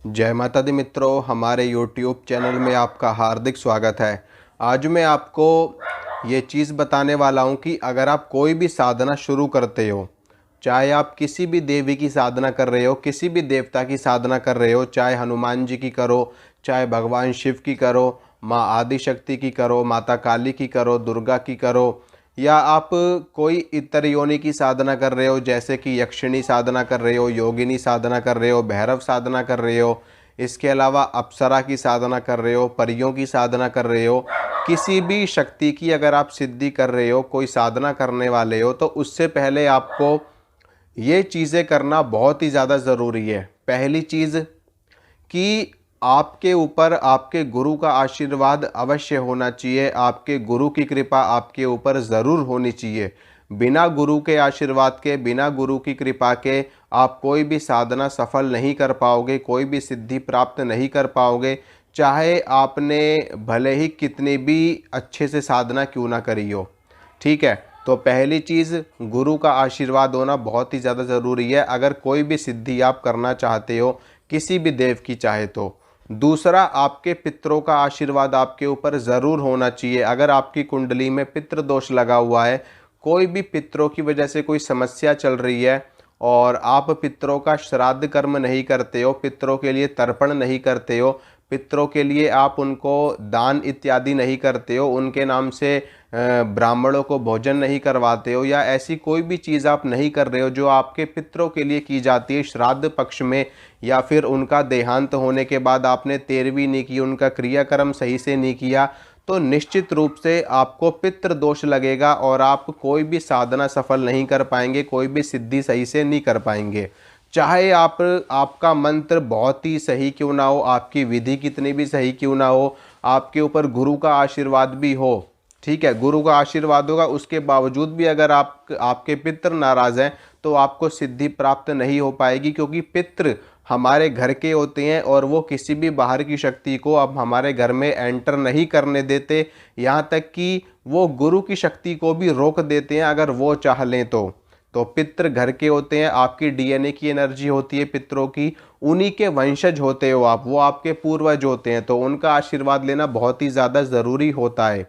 जय माता दी मित्रों, हमारे YouTube चैनल में आपका हार्दिक स्वागत है। आज मैं आपको ये चीज़ बताने वाला हूँ कि अगर आप कोई भी साधना शुरू करते हो, चाहे आप किसी भी देवी की साधना कर रहे हो, किसी भी देवता की साधना कर रहे हो, चाहे हनुमान जी की करो, चाहे भगवान शिव की करो, माँ आदिशक्ति की करो, माता काली की करो, दुर्गा की करो, या आप कोई इतर योनि की साधना कर रहे हो, जैसे कि यक्षिणी साधना कर रहे हो, योगिनी साधना कर रहे हो, भैरव साधना कर रहे हो, इसके अलावा अप्सरा की साधना कर रहे हो, परियों की साधना कर रहे हो, किसी भी शक्ति की अगर आप सिद्धि कर रहे हो, कोई साधना करने वाले हो, तो उससे पहले आपको ये चीज़ें करना बहुत ही ज़्यादा ज़रूरी है। पहली चीज़ कि आपके ऊपर आपके गुरु का आशीर्वाद अवश्य होना चाहिए, आपके गुरु की कृपा आपके ऊपर ज़रूर होनी चाहिए। बिना गुरु के आशीर्वाद के, बिना गुरु की कृपा के आप कोई भी साधना सफल नहीं कर पाओगे, कोई भी सिद्धि प्राप्त नहीं कर पाओगे, चाहे आपने भले ही कितनी भी अच्छे से साधना क्यों ना करी हो। ठीक है, तो पहली चीज़ गुरु का आशीर्वाद होना बहुत ही ज़्यादा ज़रूरी है अगर कोई भी सिद्धि आप करना चाहते हो, किसी भी देव की चाहे तो। दूसरा, आपके पितरों का आशीर्वाद आपके ऊपर ज़रूर होना चाहिए। अगर आपकी कुंडली में पितृ दोष लगा हुआ है, कोई भी पितरों की वजह से कोई समस्या चल रही है और आप पितरों का श्राद्ध कर्म नहीं करते हो, पितरों के लिए तर्पण नहीं करते हो, पितरों के लिए आप उनको दान इत्यादि नहीं करते हो, उनके नाम से ब्राह्मणों को भोजन नहीं करवाते हो, या ऐसी कोई भी चीज़ आप नहीं कर रहे हो जो आपके पितरों के लिए की जाती है श्राद्ध पक्ष में, या फिर उनका देहांत होने के बाद आपने तेरहवीं नहीं की, उनका क्रियाक्रम सही से नहीं किया, तो निश्चित रूप से आपको पितृ दोष लगेगा और आप कोई भी साधना सफल नहीं कर पाएंगे, कोई भी सिद्धि सही से नहीं कर पाएंगे। चाहे आपका मंत्र बहुत ही सही क्यों ना हो, आपकी विधि कितनी भी सही क्यों ना हो, आपके ऊपर गुरु का आशीर्वाद भी हो, ठीक है, गुरु का आशीर्वाद होगा, उसके बावजूद भी अगर आपके पितृ नाराज हैं तो आपको सिद्धि प्राप्त नहीं हो पाएगी, क्योंकि पितृ हमारे घर के होते हैं और वो किसी भी बाहर की शक्ति को अब हमारे घर में एंटर नहीं करने देते, यहाँ तक कि वो गुरु की शक्ति को भी रोक देते हैं अगर वो चाह लें तो पितृ घर के होते हैं, आपकी डीएनए की एनर्जी होती है पितरों की, उन्हीं के वंशज होते हो आप, वो आपके पूर्वज होते हैं, तो उनका आशीर्वाद लेना बहुत ही ज़्यादा ज़रूरी होता है।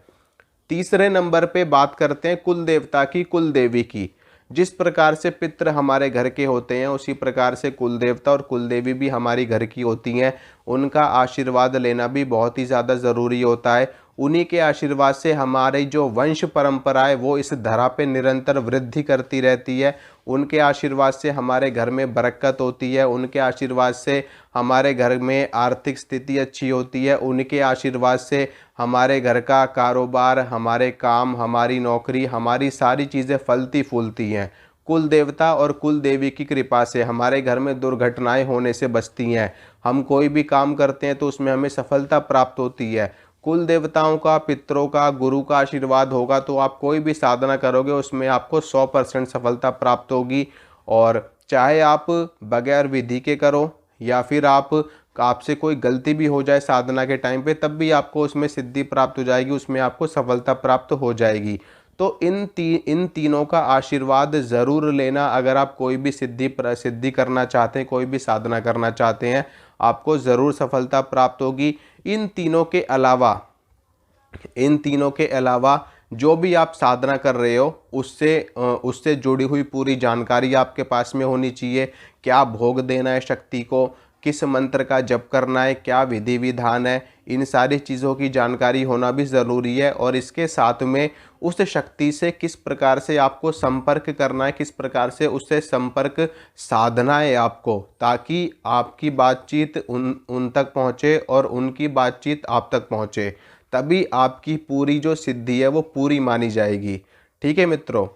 तीसरे नंबर पे बात करते हैं कुल देवता की, कुल देवी की। जिस प्रकार से पितृ हमारे घर के होते हैं, उसी प्रकार से कुल देवता और कुल देवी भी हमारी घर की होती हैं, उनका आशीर्वाद लेना भी बहुत ही ज़्यादा ज़रूरी होता है। उन्हीं के आशीर्वाद से हमारी जो वंश परंपरा है वो इस धरा पे निरंतर वृद्धि करती रहती है। उनके आशीर्वाद से हमारे घर में बरकत होती है, उनके आशीर्वाद से हमारे घर में आर्थिक स्थिति अच्छी होती है, उनके आशीर्वाद से हमारे घर का कारोबार, हमारे काम, हमारी नौकरी, हमारी सारी चीज़ें फलती फूलती हैं। कुल देवता और कुल देवी की कृपा से हमारे घर में दुर्घटनाएं होने से बचती हैं। हम कोई भी काम करते हैं तो उसमें हमें सफलता प्राप्त होती है। कुल देवताओं का, पितरों का, गुरु का आशीर्वाद होगा तो आप कोई भी साधना करोगे उसमें आपको 100% सफलता प्राप्त होगी। और चाहे आप बगैर विधि के करो या फिर आपसे कोई गलती भी हो जाए साधना के टाइम पे, तब भी आपको उसमें सिद्धि प्राप्त हो जाएगी, उसमें आपको सफलता प्राप्त हो जाएगी। तो इन तीनों का आशीर्वाद ज़रूर लेना अगर आप कोई भी सिद्धि करना चाहते हैं, कोई भी साधना करना चाहते हैं, आपको ज़रूर सफलता प्राप्त होगी। इन तीनों के अलावा जो भी आप साधना कर रहे हो उससे जुड़ी हुई पूरी जानकारी आपके पास में होनी चाहिए। क्या भोग देना है शक्ति को, किस मंत्र का जप करना है, क्या विधि विधान है, इन सारी चीज़ों की जानकारी होना भी ज़रूरी है। और इसके साथ में उस शक्ति से किस प्रकार से आपको संपर्क करना है, किस प्रकार से उससे संपर्क साधना है आपको, ताकि आपकी बातचीत उन तक पहुँचे और उनकी बातचीत आप तक पहुँचे, तभी आपकी पूरी जो सिद्धि है वो पूरी मानी जाएगी। ठीक है मित्रों,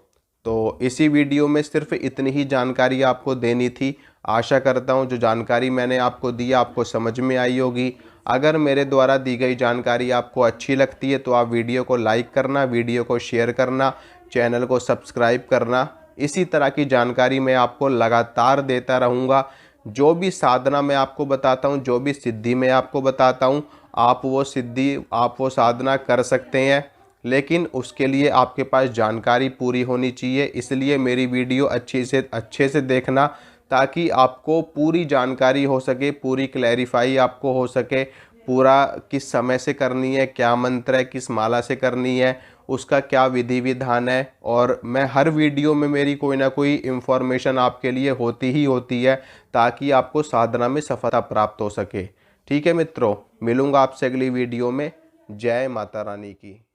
तो इसी वीडियो में सिर्फ इतनी ही जानकारी आपको देनी थी। आशा करता हूँ जो जानकारी मैंने आपको दी आपको समझ में आई होगी। अगर मेरे द्वारा दी गई जानकारी आपको अच्छी लगती है तो आप वीडियो को लाइक करना, वीडियो को शेयर करना, चैनल को सब्सक्राइब करना। इसी तरह की जानकारी मैं आपको लगातार देता रहूँगा। जो भी साधना मैं आपको बताता हूँ, जो भी सिद्धि मैं आपको बताता हूँ, आप वो साधना कर सकते हैं, लेकिन उसके लिए आपके पास जानकारी पूरी होनी चाहिए। इसलिए मेरी वीडियो अच्छे से देखना, ताकि आपको पूरी जानकारी हो सके, पूरी क्लैरिफाई आपको हो सके, पूरा किस समय से करनी है, क्या मंत्र है, किस माला से करनी है, उसका क्या विधि विधान है। और मैं हर वीडियो में मेरी कोई ना कोई इन्फॉर्मेशन आपके लिए होती ही होती है, ताकि आपको साधना में सफलता प्राप्त हो सके। ठीक है मित्रों, मिलूंगा आपसे अगली वीडियो में। जय माता रानी की।